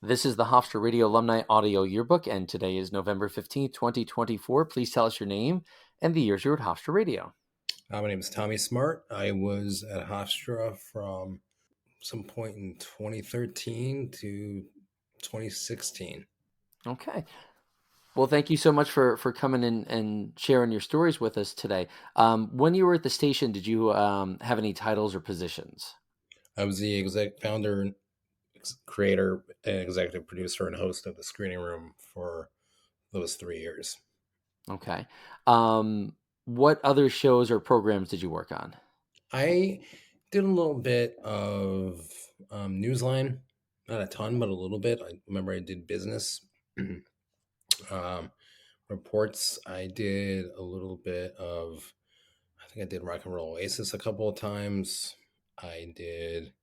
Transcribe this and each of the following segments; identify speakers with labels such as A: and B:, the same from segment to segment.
A: This is the Hofstra Radio Alumni Audio Yearbook, and today is November 15th, 2024. Please tell us your name and the years you were at Hofstra Radio.
B: My name is Tommy Smart. I was at Hofstra from some point in 2013 to 2016.
A: Okay. Well, thank you so much for coming in and sharing your stories with us today. When you were at the station, did you have any titles or positions?
B: I was the founder, creator, and executive producer and host of the screening room for those 3 years.
A: Okay. What other shows or programs did you work on?
B: I did a little bit of Newsline, not a ton, but a little bit. I remember I did business reports. I did a little bit of, I think I did Rock and Roll Oasis a couple of times. I did,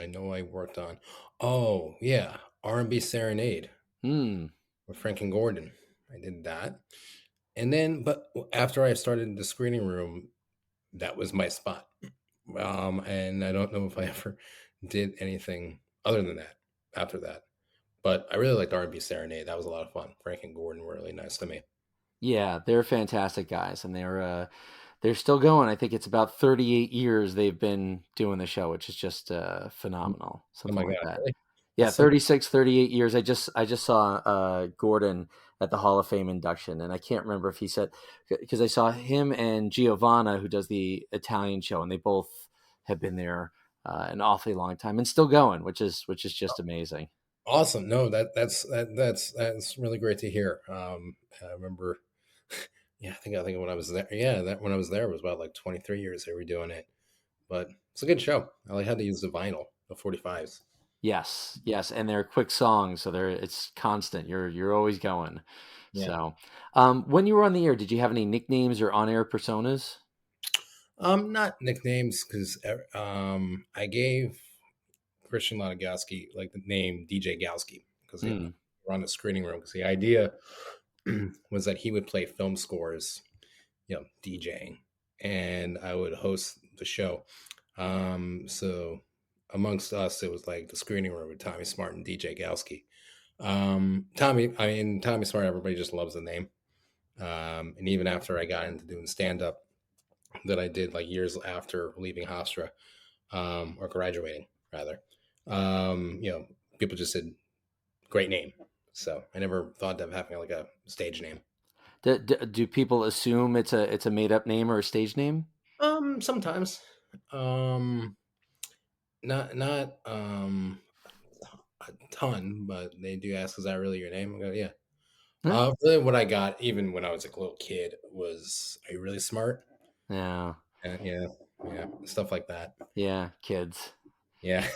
B: I know I worked on, R&B Serenade with Frank and Gordon. I did that. And then, but after I started the screening room, that was my spot. And I don't know if I ever did anything other than that after that. But I really liked R&B Serenade. That was a lot of fun. Frank and Gordon were really nice to me.
A: Yeah, they're fantastic guys, and they're still going. I think it's about 38 years they've been doing the show, which is just phenomenal.
B: Oh
A: Something
B: my
A: like
B: God,
A: that.
B: really?
A: Yeah,
B: That's so
A: 36, 38 years. I just saw Gordon at the Hall of Fame induction, and I can't remember if he said, because I saw him and Giovanna, who does the Italian show, and they both have been there an awfully long time and still going, which is just amazing.
B: awesome. No, that's really great to hear. I remember, yeah, I think when I was there, yeah, that when I was there it was about like 23 years they were doing it. But it's a good show. I like how they use the vinyl, the 45s.
A: Yes, yes, and they're quick songs, so it's constant. You're always going.
B: Yeah.
A: So, when you were on the air, did you have any nicknames or on-air personas?
B: Not nicknames because I gave Christian Ladogowski like the name DJ Gowski because we
A: Mm,
B: were on the screening room because the idea was that he would play film scores, DJing, and I would host the show. So amongst us, it was like the screening room with Tommy Smart and DJ Gowski. Tommy Smart, everybody just loves the name. And even after I got into doing stand up, that I did like years after leaving Hofstra, or graduating rather, people just said great name. So I never thought of having like a stage name.
A: do people assume it's a made-up name or a stage name?
B: Sometimes, um, not a ton, but they do ask, "Is that really your name?" I go, "Yeah."
A: Huh?
B: Really, what I got, even when I was like a little kid, was, "Are you really smart?"
A: Yeah,
B: Yeah, yeah, stuff like that.
A: yeah, kids.
B: Yeah.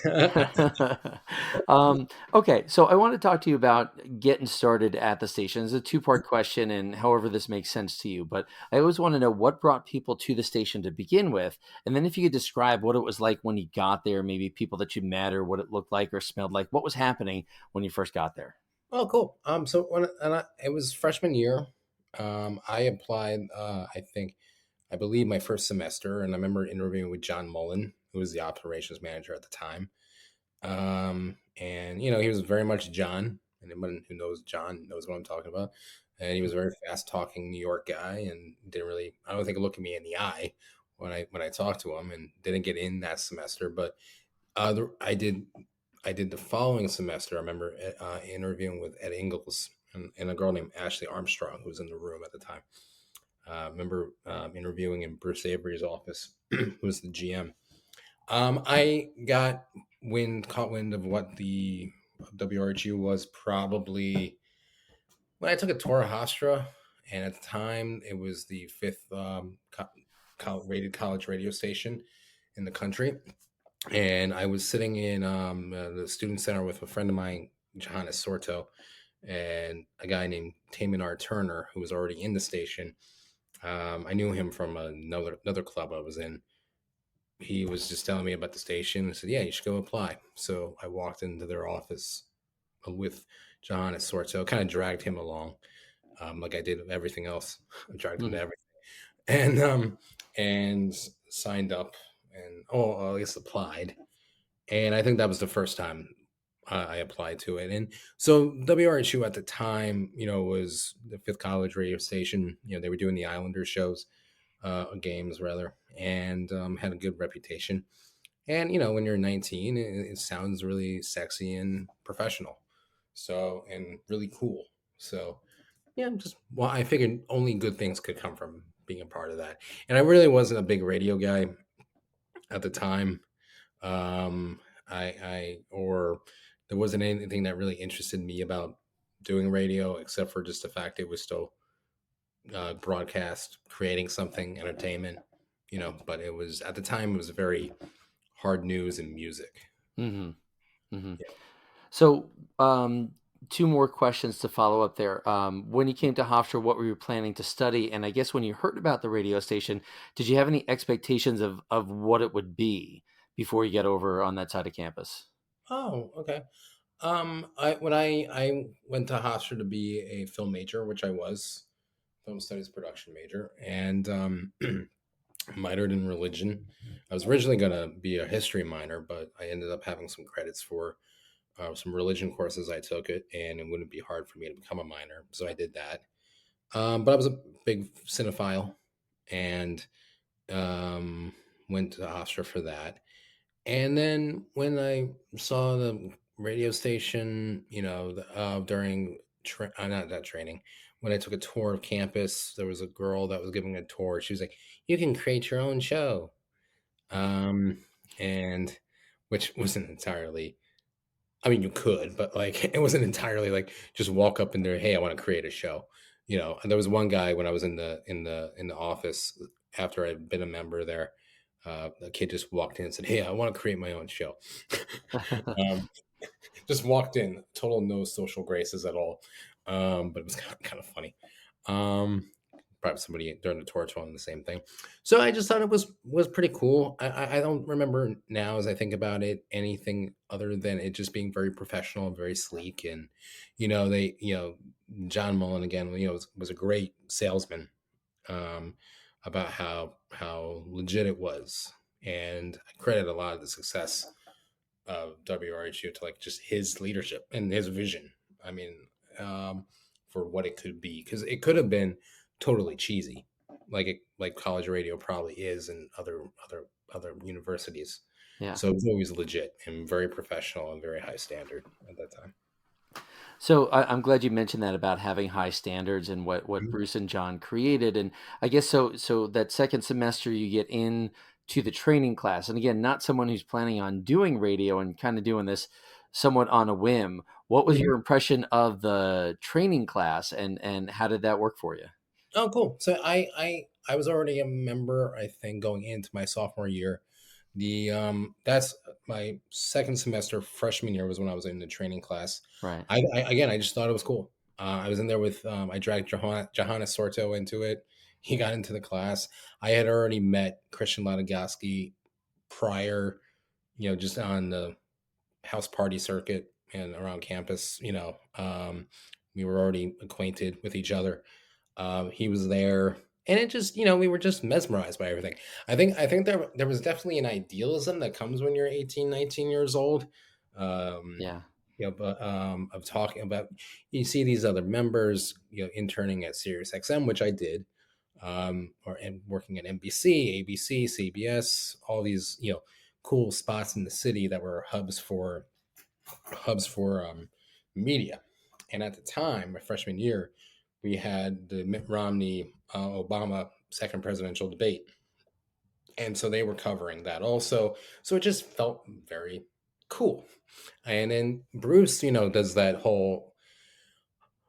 A: Okay, so I want to talk to you about getting started at the station. It's a two-part question, and however this makes sense to you, but I always want to know what brought people to the station to begin with, and then if you could describe what it was like when you got there, maybe people that you met or what it looked like or smelled like, what was happening when you first got there?
B: Oh, cool. So it was freshman year, I applied. I believe my first semester, and I remember interviewing with John Mullen, who was the operations manager at the time. And he was very much John. Anyone who knows John knows what I'm talking about. And he was a very fast talking New York guy, and didn't really, I don't think, look at me in the eye when I talked to him, and didn't get in that semester. But I did the following semester. I remember interviewing with Ed Ingles and a girl named Ashley Armstrong, who was in the room at the time. I remember interviewing in Bruce Avery's office, who was the GM. I caught wind of what the WRHU was probably when I took a tour of Hofstra, and at the time it was the fifth rated college radio station in the country. And I was sitting in the student center with a friend of mine, Johannes Sorto, and a guy named Taminar Turner, who was already in the station. I knew him from another club I was in. He was just telling me about the station and said, "Yeah, you should go apply." So I walked into their office with Johannes Sorto, kind of dragged him along, like I did with everything else. I dragged him to
A: Mhm.
B: everything, and signed up, and I guess applied. And I think that was the first time. I applied to it. And so WRHU at the time, was the fifth college radio station. They were doing the Islanders shows, games rather, and had a good reputation. And when you're 19, it sounds really sexy and professional, so and really cool. So yeah, I figured only good things could come from being a part of that. And I really wasn't a big radio guy at the time. Or there wasn't anything that really interested me about doing radio, except for just the fact it was still broadcast, creating something, entertainment. But it was at the time it was very hard news and music.
A: Hmm. Hmm.
B: Yeah.
A: So, two more questions to follow up there. When you came to Hofstra, what were you planning to study? And I guess when you heard about the radio station, did you have any expectations of what it would be before you get over on that side of campus?
B: Oh, okay. When I went to Hofstra to be a film major, which I was, film studies production major, and minored in religion. I was originally going to be a history minor, but I ended up having some credits for some religion courses I took it, and it wouldn't be hard for me to become a minor, so I did that. But I was a big cinephile, and um, went to Hofstra for that. And then when I saw the radio station, during not that training, when I took a tour of campus, there was a girl that was giving a tour. She was like, "You can create your own show," um, and which wasn't entirely. I mean, you could, but like it wasn't entirely like just walk up and there, "Hey, I want to create a show." And there was one guy when I was in the office after I'd been a member there. A kid just walked in and said, "Hey, I want to create my own show." um, just walked in, total no social graces at all. But it was kind of funny. Um, Probably somebody during the tour told him the same thing. So I just thought it was pretty cool. I don't remember now as I think about it anything other than it just being very professional and very sleek. And they John Mullen again was a great salesman, um, about how legit it was, and I credit a lot of the success of WRHU to like just his leadership and his vision. I mean, for what it could be, because it could have been totally cheesy, like college radio probably is, and other universities.
A: Yeah.
B: So it was always legit and very professional and very high standard at that time.
A: So I'm glad you mentioned that about having high standards and what
B: Mhm.
A: Bruce and John created. And I guess so that second semester you get in to the training class. And again, not someone who's planning on doing radio and kind of doing this somewhat on a whim. What was
B: Mhm.
A: your impression of the training class and how did that work for you?
B: Oh, cool. So I was already a member, I think, going into my sophomore year. That's my second semester freshman year was when I was in the training class.
A: Right.
B: I just thought it was cool. I was in there with I dragged Johannes Sorto into it. He got into the class. I had already met Christian Ladagowski prior, just on the house party circuit and around campus. We were already acquainted with each other. He was there, and it just we were just mesmerized by everything. I think there was definitely an idealism that comes when you're 18, 19 years old. Um,
A: Yeah.
B: but of talking about, you see these other members, interning at Sirius XM, which I did, or and working at NBC, ABC, CBS, all these cool spots in the city that were hubs for media. And at the time, my freshman year, we had the Mitt Romney Obama second presidential debate. And so they were covering that also. So it just felt very cool. And then Bruce, does that whole,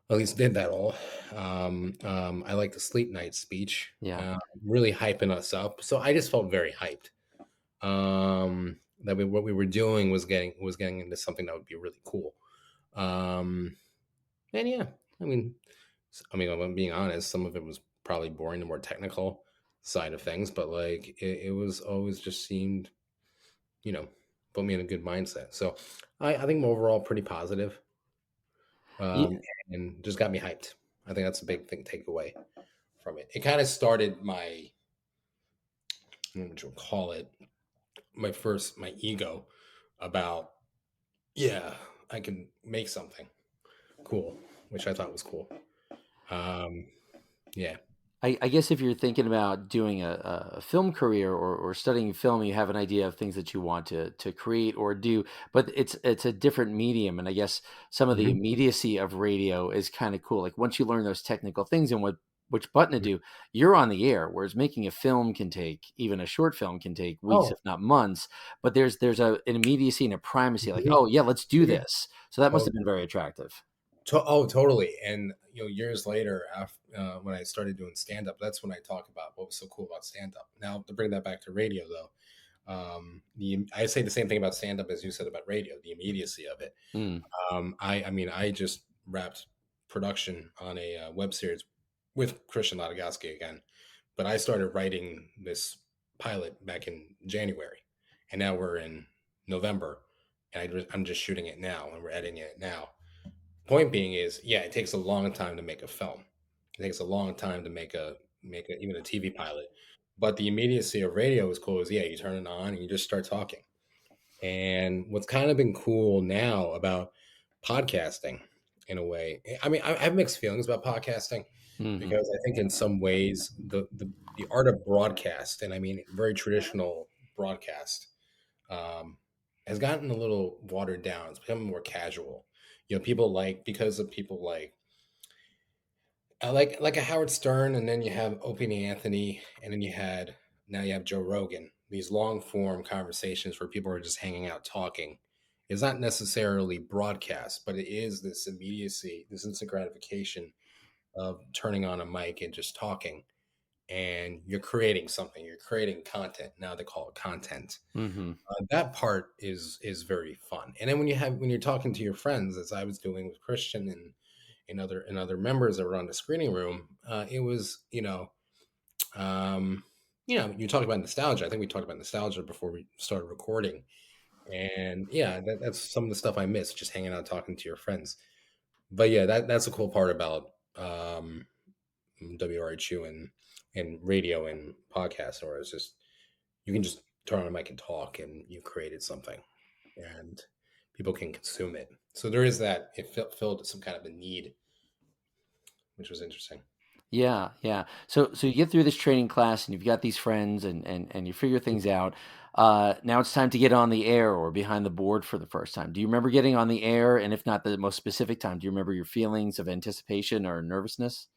B: at least did that all. I like the sleep night speech,
A: Yeah.
B: really hyping us up. So I just felt very hyped. That what we were doing was getting into something that would be really cool. Um, and yeah, I mean, if I'm being honest, some of it was probably boring, the more technical side of things, but like it was always just seemed, you know, put me in a good mindset. So I think I'm overall pretty positive, um,
A: Yeah.
B: and just got me hyped. I think that's a big thing to take away from it. It kind of started my, what you call it, my ego about, yeah. I can make something cool, which I thought was cool. Um, yeah.
A: I guess if you're thinking about doing a film career or studying film, you have an idea of things that you want to create or do, but it's a different medium. And I guess some of the
B: Mhm.
A: immediacy of radio is kind of cool. Like once you learn those technical things and what which button to do, you're on the air. Whereas making a film can take, even a short film can take weeks,
B: Oh,
A: if not months. But there's an immediacy and a primacy. Like,
B: mhm.
A: oh yeah, let's do
B: Yeah.
A: this. So that must have
B: Totally.
A: been very attractive.
B: Oh, totally. And years later, after when I started doing stand up, that's when I talk about what was so cool about stand up. Now, to bring that back to radio, though, I say the same thing about stand up as you said about radio, the immediacy of it.
A: Mm,
B: I mean, I just wrapped production on a web series with Christian Latagowski again, but I started writing this pilot back in January, and now we're in November, and I'm just shooting it now, and we're editing it now. Point being is, yeah, it takes a long time to make a film. It takes a long time to make even a TV pilot. But the immediacy of radio is cool. Is yeah, you turn it on and you just start talking. And what's kind of been cool now about podcasting, in a way, I mean, I have mixed feelings about podcasting
A: hmm
B: because I think in some ways the art of broadcast, and I mean very traditional broadcast, um, has gotten a little watered down. It's become more casual. People like because of people like a Howard Stern, and then you have Opie and Anthony, and then now you have Joe Rogan. These long form conversations where people are just hanging out talking is not necessarily broadcast, but it is this immediacy, this instant gratification of turning on a mic and just talking, and you're creating something. You're creating content. Now they call it content.
A: hmm
B: That part is very fun. And then when you're talking to your friends, as I was doing with Christian and other members that were on the screening room, it was you talk about nostalgia. I think we talked about nostalgia before we started recording, and yeah, that's some of the stuff I miss, just hanging out talking to your friends. But yeah, that's a cool part about WRHU and radio and podcast, or it's just you can just turn on a mic and talk, and you created something, and people can consume it. So there is that. It filled some kind of a need, which was interesting.
A: Yeah, yeah. So you get through this training class and you've got these friends and you figure things out. Now it's time to get on the air or behind the board for the first time. Do you remember getting on the air? And if not the most specific time, do you remember your feelings of anticipation or nervousness?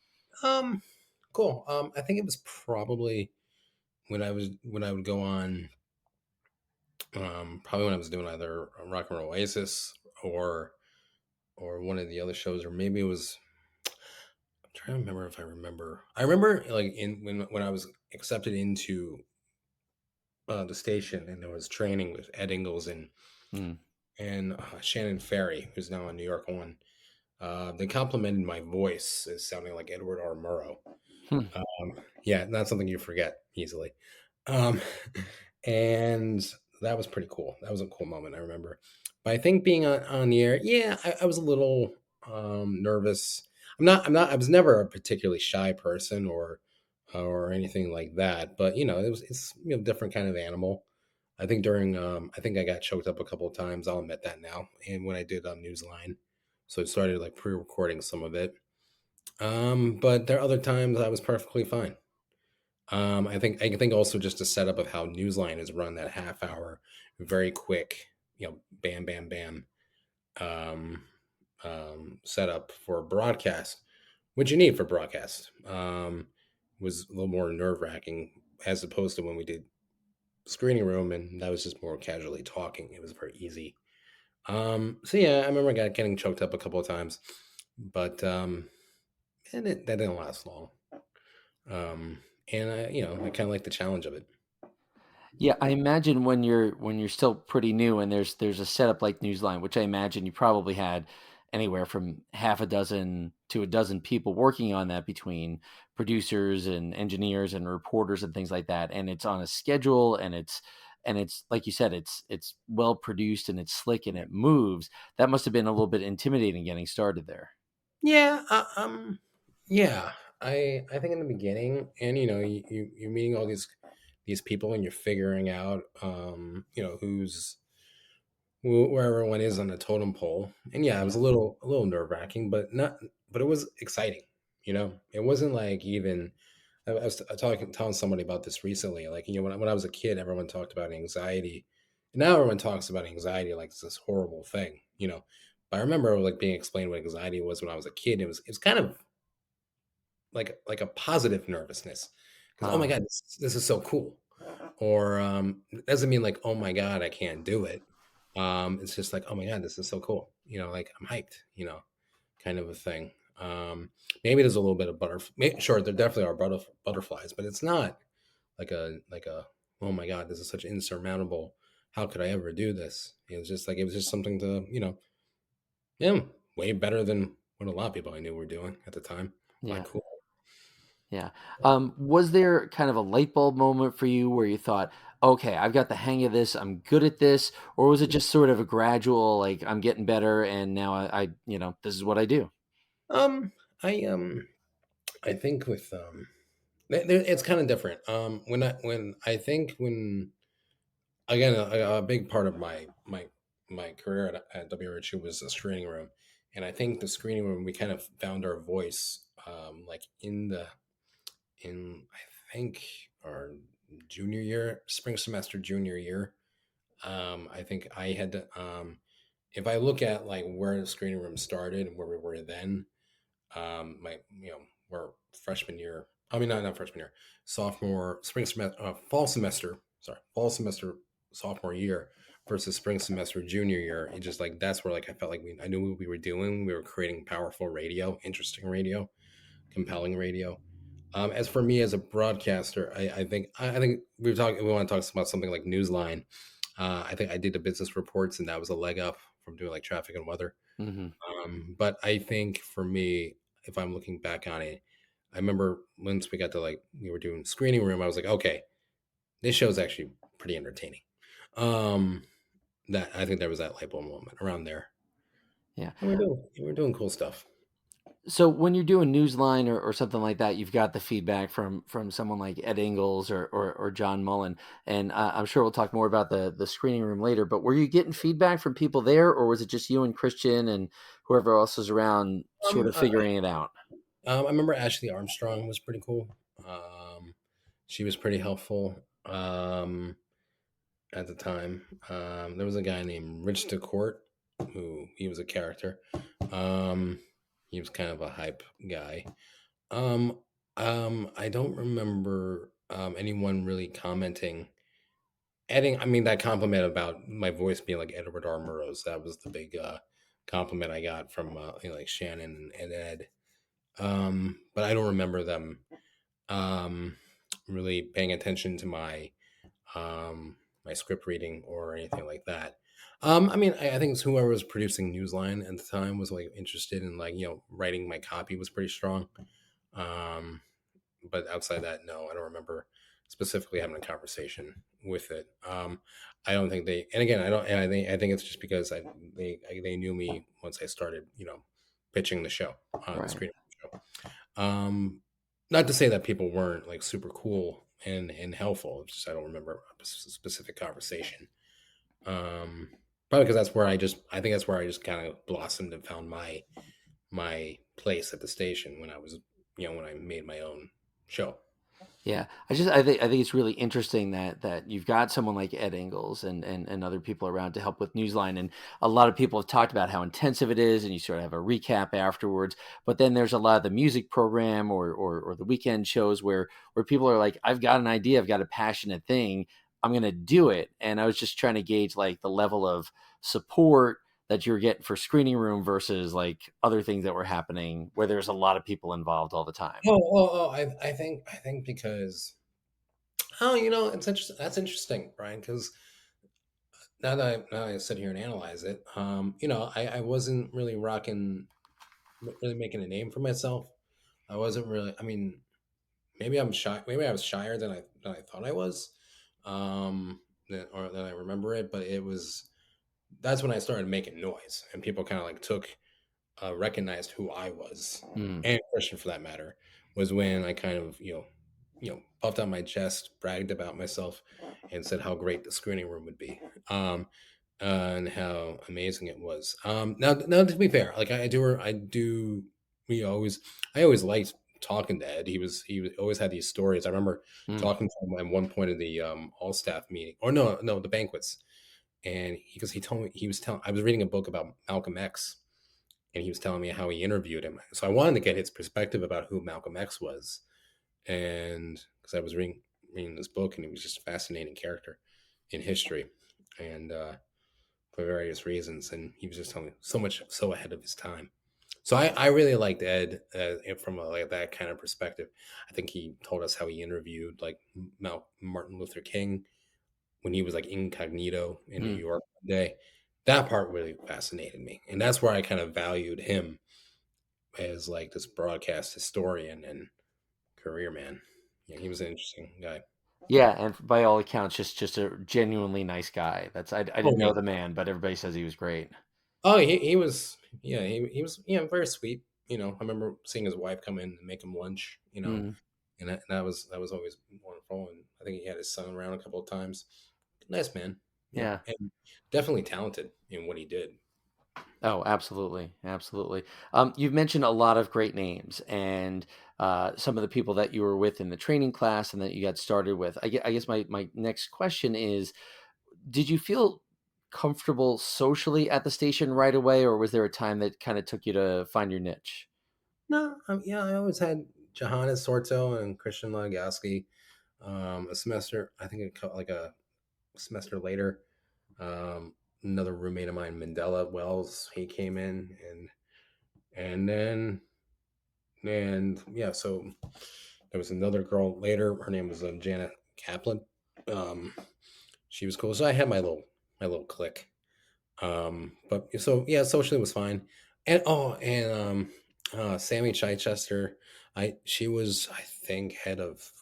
B: Um, cool. I think it was probably when I would go on, probably when I was doing either Rock and Roll Oasis or one of the other shows, or maybe it was. I'm trying to remember if I remember. I remember like in when I was accepted into the station, and there was training with Ed Ingles
A: Mm.
B: and Shannon Ferry, who's now on New York One. They complimented my voice as sounding like Edward R. Murrow.
A: Hmm.
B: Yeah, not something you forget easily. Um, and that was pretty cool. That was a cool moment, I remember. But I think being on the air, yeah, I was a little nervous. I was never a particularly shy person or anything like that. But it's different kind of animal. I think I got choked up a couple of times. I'll admit that now. And when I did Newsline, so I started like pre-recording some of it. But there are other times I was perfectly fine. I think also just a setup of how Newsline is run, that half hour, very quick, bam, bam, bam, um, setup for broadcast, which you need for broadcast, was a little more nerve wracking as opposed to when we did screening room, and that was just more casually talking. It was very easy. So yeah, I remember getting choked up a couple of times, but that didn't last long. Um, and I kind of like the challenge of it.
A: Yeah, I imagine when you're still pretty new and there's a setup like Newsline, which I imagine you probably had anywhere from half a dozen to a dozen people working on that between producers and engineers and reporters and things like that. And it's on a schedule and it's like you said, it's well produced and it's slick and it moves. That must have been a little bit intimidating getting started there.
B: Yeah, yeah. I think in the beginning, and you're meeting all these people, and you're figuring out, who's where everyone is on the totem pole. And yeah, it was
A: Yeah.
B: a little nerve wracking, but not, but it was exciting. You know, it wasn't like even. I was telling somebody about this recently. Like, you know, when I was a kid, everyone talked about anxiety, and now everyone talks about anxiety like it's this horrible thing. You know, but I remember like being explained what anxiety was when I was a kid. It was kind of like a positive nervousness because, oh my
A: Oh,
B: god, this is so cool. Or it doesn't mean like, oh my god, I can't do it. It's just like, oh my god, this is so cool. You know, like I'm hyped. You know, kind of a thing. Maybe there's a little bit of butterfly. Sure, there definitely are butterflies, but it's not like a oh my god, this is such insurmountable. How could I ever do this? It was just something to, you know, yeah, way better than what a lot of people I knew were doing at the time. Like
A: yeah.
B: cool.
A: Yeah. Was there kind of a light bulb moment for you where you thought, okay, I've got the hang of this, I'm good at this? Or was it just sort of a gradual, like, I'm getting better and now this is what I do?
B: Um, I I think with it's kind of different. When I think when again a big part of my career at WRHU was the screening room, and I think the screening room we kind of found our voice like in I think our junior year, spring semester junior year. I think I had to if I look at like where the screening room started and where we were then, my you know we're freshman year. I mean, not freshman year, sophomore, spring semester, fall semester, sophomore year versus spring semester, junior year. It just like that's where like I felt like I knew what we were doing. We were creating powerful radio, interesting radio, compelling radio. As for me as a broadcaster, I think we want to talk about something like Newsline. I think I did the business reports, and that was a leg up from doing like traffic and weather.
A: Hmm.
B: But I think for me, if I'm looking back on it, I remember once we got to like we were doing screening room, I was like, okay, this show is actually pretty entertaining. Um, that I think there was that light bulb moment around there,
A: Yeah.
B: and we're doing cool stuff.
A: So when you're doing Newsline or something like that, you've got the feedback from someone like Ed Ingles or John Mullen, and I'm sure we'll talk more about the screening room later. But were you getting feedback from people there, or was it just you and Christian and whoever else was around, sort
B: Um,
A: of
B: I,
A: figuring it out?
B: I remember Ashley Armstrong was pretty cool. She was pretty helpful. At the time. There was a guy named Rich DeCourt, who he was a character. Um, he was kind of a hype guy. Um, I don't remember anyone really commenting. Adding, I mean, that compliment about my voice being like Edward R. Murrow's. That was the big compliment I got from like Shannon and Ed. But I don't remember them um, really paying attention to my script reading or anything like that. I mean, I think it's whoever was producing Newsline at the time was like interested in like writing my copy was pretty strong. Um, but outside that, no, I don't remember specifically having a conversation with it. I don't think they, and again, I don't, and I think it's just because they knew me once I started, pitching the show, the
A: Right.
B: screen show. Not to say that people weren't like super cool and helpful. It's just I don't remember a specific conversation. Um, Probably because I think that's where I just kind of blossomed and found my place at the station when I was when I made my own show.
A: Yeah, I think it's really interesting that you've got someone like Ed Ingles and other people around to help with Newsline, and a lot of people have talked about how intensive it is, and you sort of have a recap afterwards. But then there's a lot of the music program or the weekend shows where people are like, I've got an idea, I've got a passionate thing, I'm going to do it. And I was just trying to gauge like the level of support that you're getting for screening room versus like other things that were happening where there's a lot of people involved all the time.
B: I think because it's interesting. That's interesting, Brian. Because now I sit here and analyze it, I wasn't really really making a name for myself. I wasn't really. I mean, maybe I'm shy. Maybe I was shyer than I thought I was, or than I remember it. But it was that's when I started making noise, and people kind of like recognized who I was,
A: Hmm.
B: and Christian for that matter, was when I kind of puffed out my chest, bragged about myself, and said how great the screening room would be. Um, and how amazing it was. Now to be fair, like we always, I always liked talking to Ed. Always had these stories. I remember
A: Mm,
B: talking to him at one point of the all staff meeting, or no, the banquets, and because he told me he was telling, I was reading a book about Malcolm X, and he was telling me how he interviewed him. So I wanted to get his perspective about who Malcolm X was, and because I was reading this book, and he was just a fascinating character in history, and for various reasons, and he was just telling me so ahead of his time. So I really liked Ed from like that kind of perspective. I think he told us how he interviewed like Martin Luther King when he was like incognito in New
A: mm.
B: York one day. That part really fascinated me, and that's where I kind of valued him as like this broadcast historian and career man. Yeah, he was an interesting guy.
A: Yeah, and by all accounts, just a genuinely nice guy. I
B: Oh
A: didn't know
B: yeah.
A: the man, but everybody says he was great.
B: Oh, he was, yeah, he was, yeah, very sweet. I remember seeing his wife come in and make him lunch.
A: Mm,
B: And that was always wonderful. And I think he had his son around a couple of times. Nice man. Yeah,
A: yeah.
B: and definitely talented in what he did.
A: Oh, absolutely, absolutely. You've mentioned a lot of great names and some of the people that you were with in the training class and that you got started with. I guess my next question is: did you feel comfortable socially at the station right away, or was there a time that kind of took you to find your niche?
B: No, yeah, I always had Johannes Sorto and Christian Lagowski. A semester, I think, like a semester later, um, another roommate of mine, Mandela Wells, he came in, and then and yeah, so there was another girl later. Her name was Janet Kaplan. Um, she was cool. So I had my little clique. But so yeah, socially was fine. And Sammy Chichester, she was, I think, head of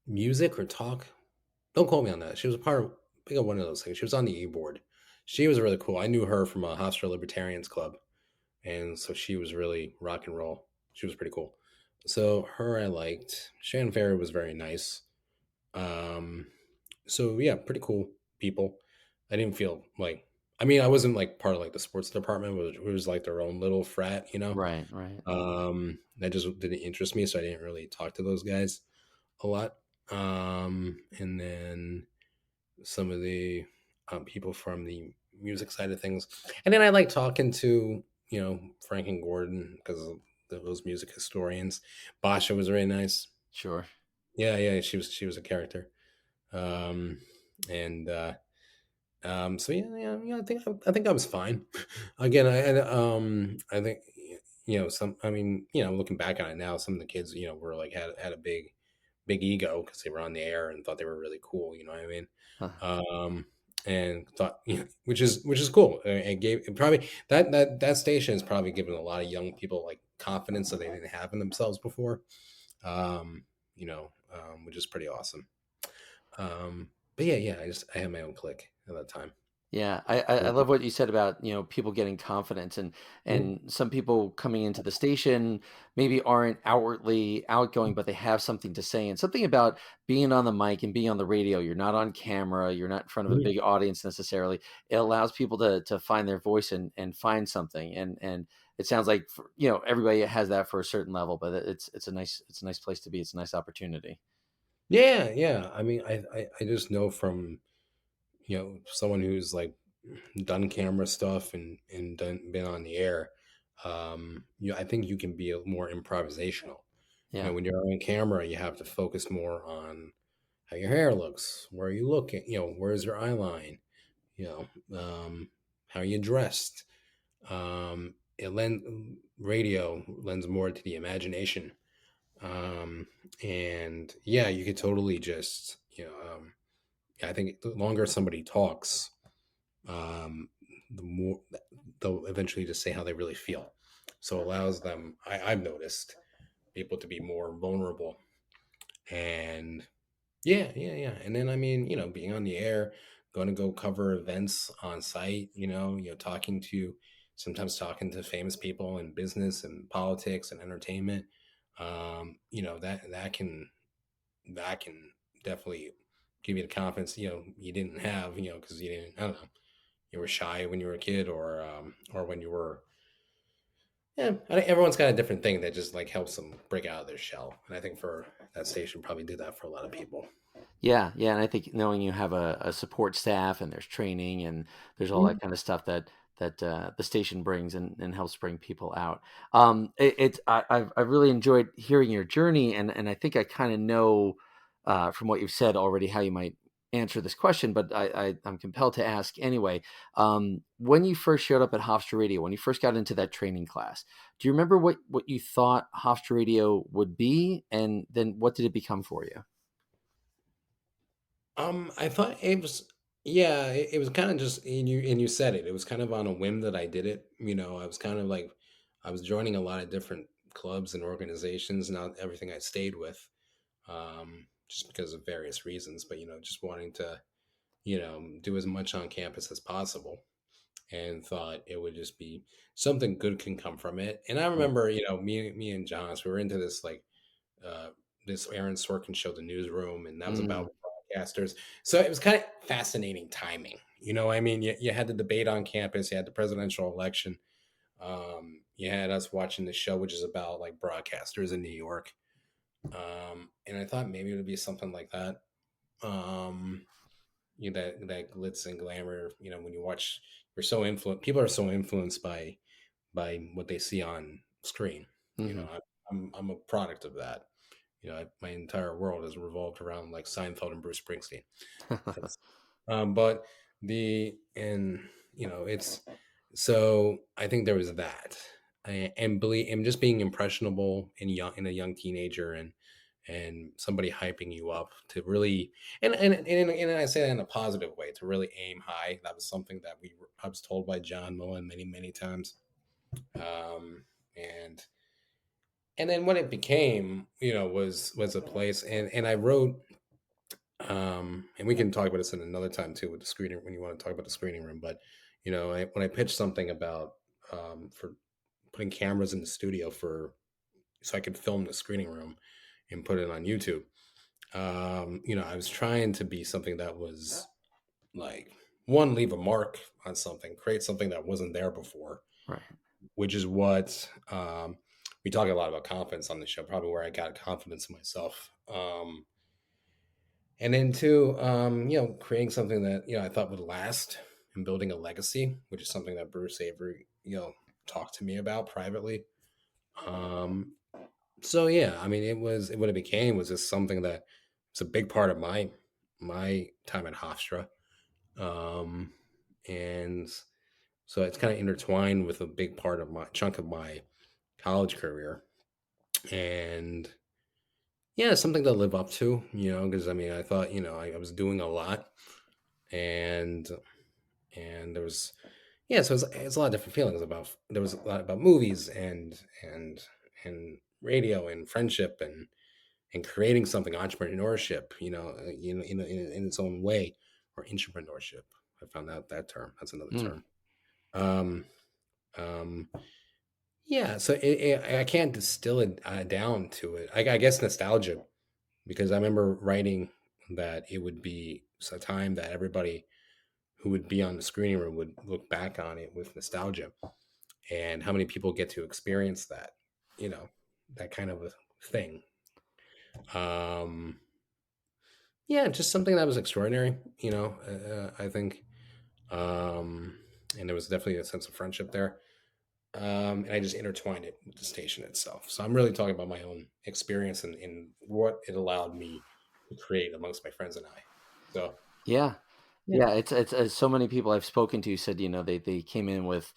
B: music or talk. Don't quote me on that. She was a part of, I think, of one of those things. She was on the E board. She was really cool. I knew her from a Hofstra Libertarians Club, and so she was really rock and roll. She was pretty cool. So her I liked. Shannon Ferry was very nice. Um, so yeah, pretty cool people. I didn't feel like, I mean, I wasn't like part of like the sports department. It was like their own little frat, you know.
A: Right, right.
B: That just didn't interest me, so I didn't really talk to those guys a lot. And then some of the people from the music side of things, and then I like talking to Frank and Gordon because of those music historians. Basha was very nice.
A: Sure.
B: Yeah, yeah, she was a character. Um, and so yeah, yeah, yeah. I think I was fine. Again, I think some. I mean, looking back on it now, some of the kids were like had a big ego because they were on the air and thought they were really cool. You know what I mean?
A: Huh.
B: Um, and thought, which is cool. It gave, it probably, that station has probably given a lot of young people like confidence that they didn't have in themselves before. Um, which is pretty awesome. But yeah, yeah, I had my own clique at that time.
A: Yeah, I love what you said about, people getting confidence
B: Mhm.
A: and some people coming into the station maybe aren't outwardly outgoing, but they have something to say and something about being on the mic and being on the radio. You're not on camera, you're not in front of a
B: Mhm.
A: big audience necessarily. It allows people to find their voice and find something. And it sounds like everybody has that for a certain level, but it's a nice place to be. It's a nice opportunity.
B: Yeah, yeah. I mean, I just know from someone who's like done camera stuff and been on the air. I think you can be more improvisational.
A: Yeah.
B: When you're on camera, you have to focus more on how your hair looks, where are you looking, where's your eye line, you how are you dressed. It radio lends more to the imagination. Um, and yeah, you could totally just, I think the longer somebody talks, um, the more they'll eventually just say how they really feel. So it allows them, I've noticed, people to be more vulnerable. And yeah, yeah, yeah. And then I mean, being on the air, going to go cover events on site, sometimes talking to famous people in business and politics and entertainment. That can definitely give you the confidence, you didn't have, because you didn't, I don't know, you were shy when you were a kid, or when you were, yeah, I think everyone's got a different thing that just like helps them break out of their shell. And I think for that station probably did that for a lot of people.
A: Yeah, yeah, and I think knowing you have a support staff and there's training and there's all that
B: Mhm.
A: kind of stuff that the station brings and helps bring people out. I've really enjoyed hearing your journey, and I think I kind of know from what you've said already how you might answer this question, but I'm compelled to ask anyway. When you first showed up at Hofstra Radio, when you first got into that training class, do you remember what you thought Hofstra Radio would be, and then what did it become for you?
B: I thought it was, yeah, it was kind of just, and you said it. It was kind of on a whim that I did it. I was kind of like, I was joining a lot of different clubs and organizations, not everything I stayed with, just because of various reasons. But just wanting to, do as much on campus as possible, and thought it would just be something good can come from it. And I
A: Right.
B: remember, me and John, we were into this like uh, this Aaron Sorkin show, The Newsroom, and that was about
A: Mm.
B: broadcasters. So it was kind of fascinating timing. I mean, you had the debate on campus, you had the presidential election, you had us watching the show, which is about like broadcasters in New York. And I thought maybe it would be something like that. Um, that glitz and glamour. When you watch, you're so influenced. People are so influenced by what they see on screen.
A: Hmm.
B: I'm a product of that. My entire world has revolved around like Seinfeld and Bruce Springsteen. That's, but and it's, so I think there was that, and just being impressionable in a young teenager, and somebody hyping you up to really, and I say that in a positive way, to really aim high. That was something that I was told by John Mullen many times, um, and then what it became, was a place, and I wrote, and we can talk about this in another time too with the screening when you want to talk about the screening room. But when I pitched something about, for putting cameras in the studio for so I could film the screening room and put it on YouTube. I was trying to be something that was like, one, leave a mark on something, create something that wasn't there before,
A: Right.
B: which is what, we talk a lot about confidence on the show, probably where I got confidence in myself. And then two, creating something that I thought would last, and building a legacy, which is something that Bruce Avery talked to me about privately. Um, so yeah, I mean, what it became was just something that was a big part of my time at Hofstra, um, and so it's kind of intertwined with a big part of my chunk of my college career, and yeah, something to live up to, because I mean, I thought I was doing a lot, and there was, yeah, so it's a lot of different feelings about, there was a lot about movies, and radio and friendship, and creating something, entrepreneurship, in its own way, or entrepreneurship. I found out that term. That's another
A: Mm.
B: term. Um, um, yeah, so I can't distill it down to it. I guess nostalgia, because I remember writing that it would be a time that everybody who would be on the screening room would look back on it with nostalgia, and how many people get to experience that, you know, that kind of a thing. Um, yeah, just something that was extraordinary, I think. Um, and there was definitely a sense of friendship there. And I just intertwined it with the station itself. So I'm really talking about my own experience, and what it allowed me to create amongst my friends and I. So,
A: Yeah.
B: yeah.
A: Yeah, it's so many people I've spoken to said, they came in with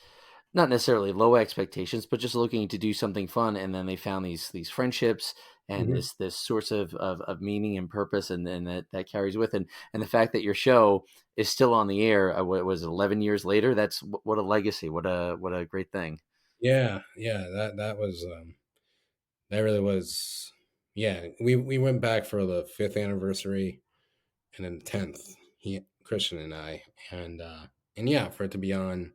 A: not necessarily low expectations, but just looking to do something fun, and then they found these friendships and
B: Hmm.
A: this source of meaning and purpose, and that carries with it. And the fact that your show is still on the air, what was it, 11 years later? That's what a legacy. What a great thing.
B: Yeah, yeah, that really was, yeah. We went back for the fifth anniversary, and then the 10th. Christian and I, and yeah, for it to be on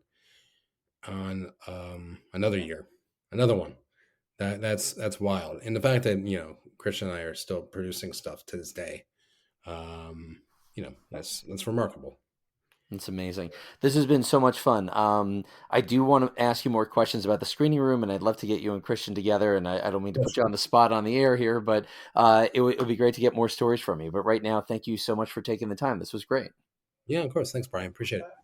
B: another year, another one. That's wild. And the fact that Christian and I are still producing stuff to this day, that's remarkable.
A: It's amazing. This has been so much fun. I do want to ask you more questions about the screening room, and I'd love to get you and Christian together. And I don't mean to
B: Yeah,
A: put you
B: sure.
A: on the spot on the air here, but it would be great to get more stories from you. But right now, thank you so much for taking the time. This was great.
B: Yeah, of course. Thanks, Brian. Appreciate it.